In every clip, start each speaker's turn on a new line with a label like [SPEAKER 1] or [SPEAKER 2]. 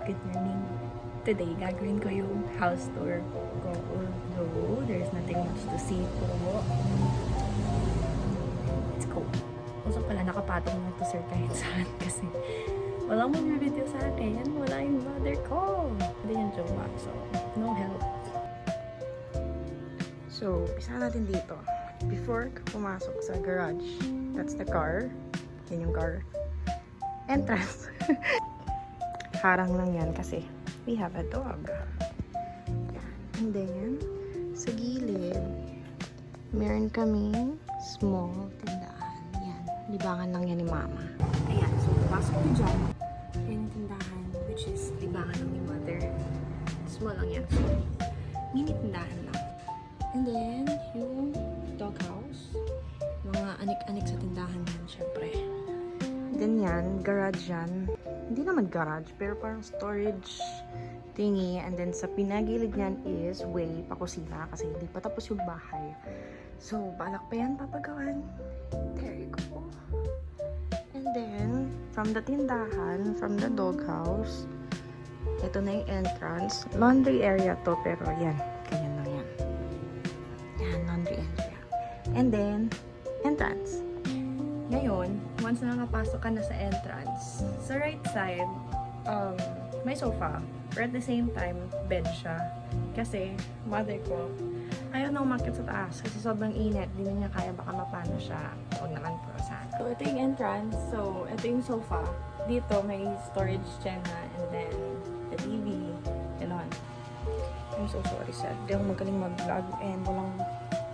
[SPEAKER 1] Good morning. Today, gagawin ko yung house tour ko. Although, there's nothing much to see po. Let's go. Also pala, nakapatong na to sir kahit saan kasi walang mag-video sa akin. Wala yung mother ko. Hindi yung jowa. So, no help.
[SPEAKER 2] So, isa natin dito. Before ka pumasok sa garage, that's the car. Yan yung car. Entrance. Harang lang yan kasi we have a dog. And then, sa gilid, meron kaming small tindahan. Yan. Libangan lang yan ni mama. Ayan. So, pumasok ko dyan. Yan yung tindahan, which is libangan lang ni mother. Small lang yan. So, mini tindahan lang. And then, yung doghouse. Mga anik-anik sa tindahan yan, syempre. Then yan, garage yan. Hindi naman garage, pero parang storage thingy. And then sa pinagilid niyan is way pa kusina kasi hindi pa tapos yung bahay. So, balak pa yan papagawan. There you go. And then, from the tindahan, from the doghouse, ito na yung entrance. Laundry area to, pero yan. Ganyan lang yan. Yan, laundry area. And then, entrance. Ngayon, once na nakapasok ka na sa entrance, sa right side, may sofa. But at the same time, bed siya. Kasi, mother ko, ayaw na umakyat sa taas kasi sobrang init. Di na niya kaya, baka mapano siya. Huwag naman po sana. So, ito yung entrance. So, ito yung sofa. Dito, may storage dyan na. And then, the TV. Ganon. I'm so sorry, sir. Hindi ako magaling mag-vlog and walang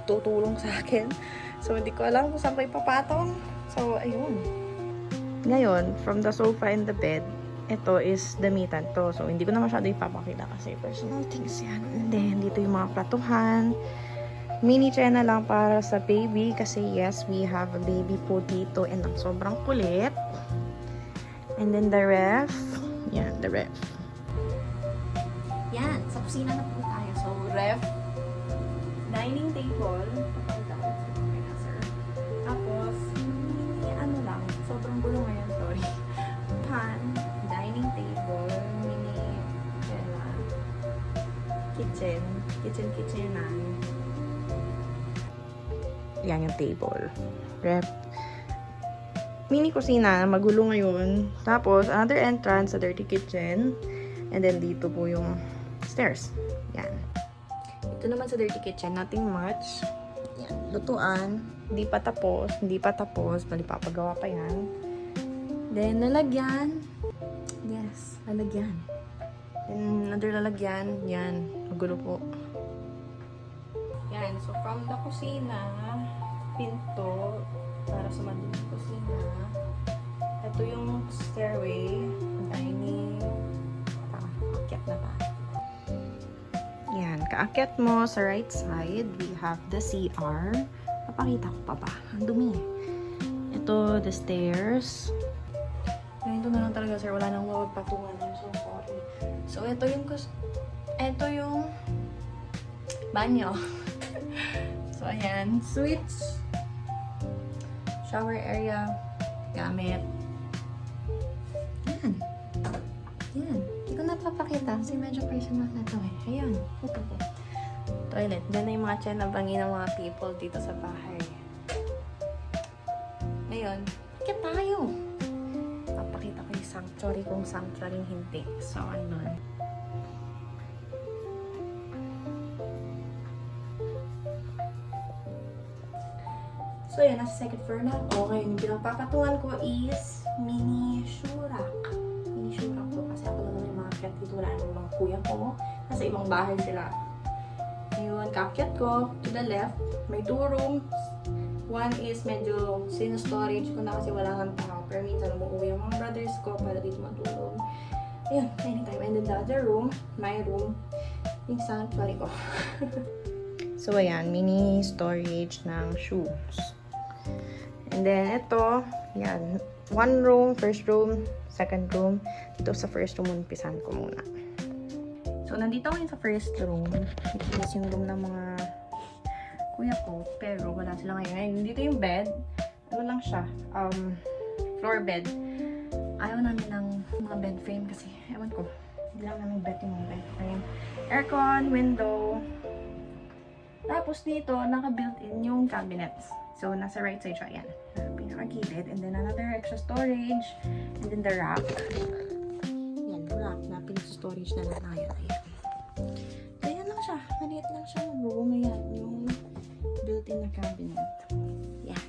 [SPEAKER 2] tutulong sa akin. So, hindi ko alam kung saan ko ipapatong. So, ayun. Ngayon, from the sofa and the bed, ito is damitan to. So, hindi ko na masyado ipapakita kasi personal things yan. And then, dito yung mga platuhan. Mini chair na lang para sa baby kasi yes, we have a baby po dito and ang sobrang kulit. And then the ref. Yan, the ref. Yan, sa kusina na po tayo. So, ref, dining table, tapos, ano lang, sobrang gulo ngayon, sorry. Pan, dining table, mini, kitchenan. Yan yung table. Rep. Mini kusina, magulo ngayon. Tapos, another entrance, a dirty kitchen. And then, dito po yung stairs. Yan. Ito naman sa dirty kitchen, nothing much. Yan, lutuan. Hindi pa tapos. Bali papagawa pa yan. Then, lalagyan. Yes, lalagyan. Then, another lalagyan. Yan, magulo po. Yan, so from the kusina, pinto, para sa madiling kusina. Ito yung stairway, dining. Akyat na tayo. Yan, kaakyat mo sa right side, we have the CR. Papakita ko pa ba? Ang dumi. Ito, the stairs. Ganito na lang talaga, sir. Wala nang mawagpatungan. I'm so sorry. So, ito yung banyo. So, ayan. Switch. Shower area. Gamit. Yan. Yan. Hindi ko napapakita kasi medyo personal na to eh. Ayan. Ito po. Toilet. Diyan na yung mga tiyanabangi ng mga people dito sa bahay. Ngayon, bakit tayo? Papakita ko yung sanctuary kung sanctuary hindi. So, ano? So, yan. Nasa second floor na. Okay. Yung pinagpapatungan ko is mini shurak. Mini shurak ko. Kasi ako lang naman yung mga cat dito. Wala ng mga kuya ko. Nasa ibang bahay sila. Ngayon, kaakyat ko, to the left, may 2 rooms. One is medyo sino-storage ko na kasi wala kang tao. Pero minsan umuwi yung mga brothers ko para dito matulog. Ayun, anytime. And then the other room, my room, yung sanctuary ko. So, ayan, mini storage ng shoes. And then, ito, yan, 1 room, first room, second room. Dito sa first room, umpisan ko muna. So, nandito ako sa first room. Which is yung room ng mga kuya ko. Pero, wala sila ngayon. Dito yung bed. Ano lang siya? Floor bed. Ayaw namin ng mga bed frame kasi, ewan ko.
[SPEAKER 1] Hindi lang namin bet yung bed frame. Aircon, window. Tapos dito, naka-built-in yung cabinets. So, nasa right side siya. Ayan. Pinaka-gilid. And then another extra storage. And then the rack. Yan, rack na pinaka-storage na lang ngayon. Ayan. Kaya lang siya. Maliit lang siya yung room. Ayan, yung built-in na cabinet. Yan.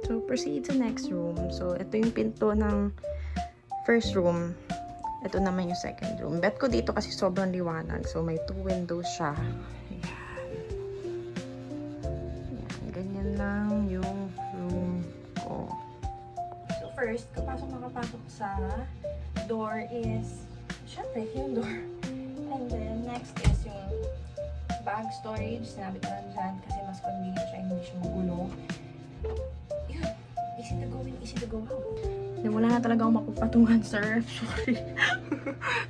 [SPEAKER 2] So, proceed to next room. So, ito yung pinto ng first room. Ito naman yung second room. Bet ko dito kasi sobrang liwanag. So, may 2 windows siya. Ganyan lang yung room ko.
[SPEAKER 1] So first, makapasok sa door is, syempre, yung door. And then, next is yung bag storage. Sinabi ko lang dyan kasi mas convenient siya, hindi siya magulo. Yun, easy to go in, easy to go out. Then, wala na talaga akong mapagpatungan, sir. Sorry.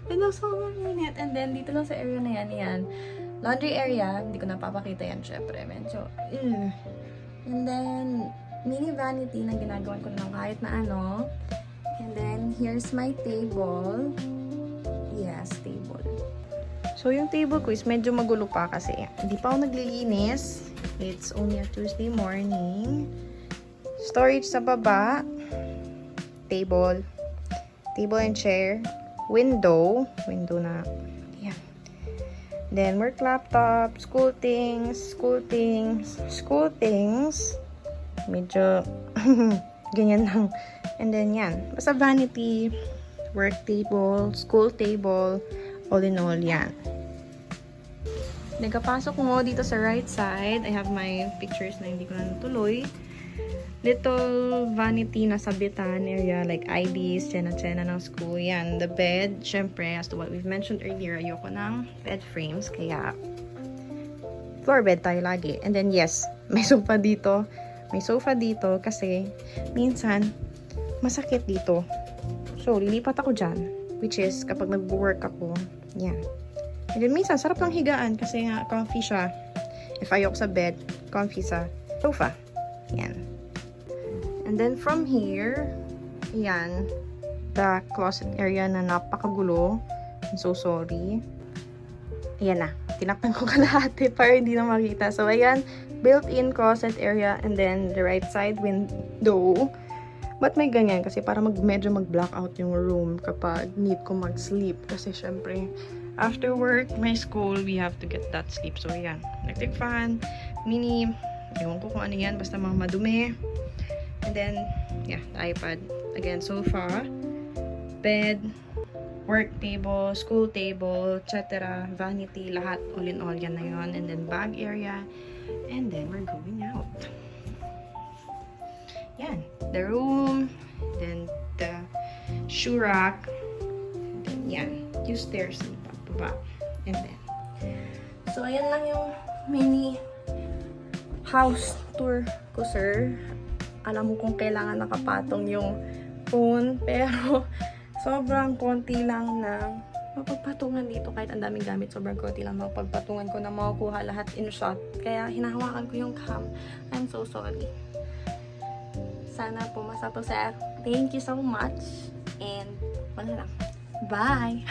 [SPEAKER 1] Pero sobrang minute. And then, dito lang sa area na yan. Laundry area, hindi ko napapakita yan, syempre. Medyo, And then, mini vanity na ginagawan ko ng kahit na ano. And then, here's my table. Yes, table.
[SPEAKER 2] So, yung table ko is medyo magulo pa kasi hindi pa ako naglilinis. It's only a Tuesday morning. Storage sa baba. Table. Table and chair. Window. Window na. Yan. Then, work laptop. School things. Medyo ganyan lang. And then, yan. Basta vanity, work table, school table, all in all, yan. Nagkapasok mo dito sa right side. I have my pictures na hindi ko na natuloy. Little vanity na sabitan area, like IDs, tsena-tsena ng school. Yan, the bed. Syempre, as to what we've mentioned earlier, ayoko ng bed frames. Kaya, floor bed tayo lagi. And then, yes, may sofa dito. May sofa dito kasi minsan, masakit dito. So, lilipat ako dyan. Which is, kapag nag-work ako, yan. And then, minsan, sarap lang higaan kasi nga, comfy siya. If ayoko sa bed, comfy sa sofa. Yan. And then, from here, yan, the closet area na napakagulo. I'm so sorry. Ayan na. Tinakpan ko kalahati para hindi na makita. So, ayan, built-in closet area and then the right side window. Ba't may ganyan? Kasi para medyo mag-block out yung room kapag need ko mag-sleep. Kasi syempre, after work, my school, we have to get that sleep. So, ayan. Electric fan, mini, ewan ko kung ano yan, basta mga madumi. And then, yeah, the iPad. Again, sofa, bed, work table, school table, etc. Vanity, lahat, all in all, yan na yun. And then, bag area. And then, we're going out. Yan. The room. Then, the shoe rack. And then, yan. Yung stairs. Baba. And then.
[SPEAKER 1] So, ayan lang yung mini house tour ko, sir. Alam mo kung kailangan nakapatong yung phone. Pero, sobrang konti lang ng mapagpatungan dito. Kahit ang daming gamit, sobrang konti lang mapagpatungan ko na makukuha lahat in shot. Kaya, hinahawakan ko yung cam. I'm so sorry. Sana pumasa to, sir. Thank you so much. And, wala lang. Bye!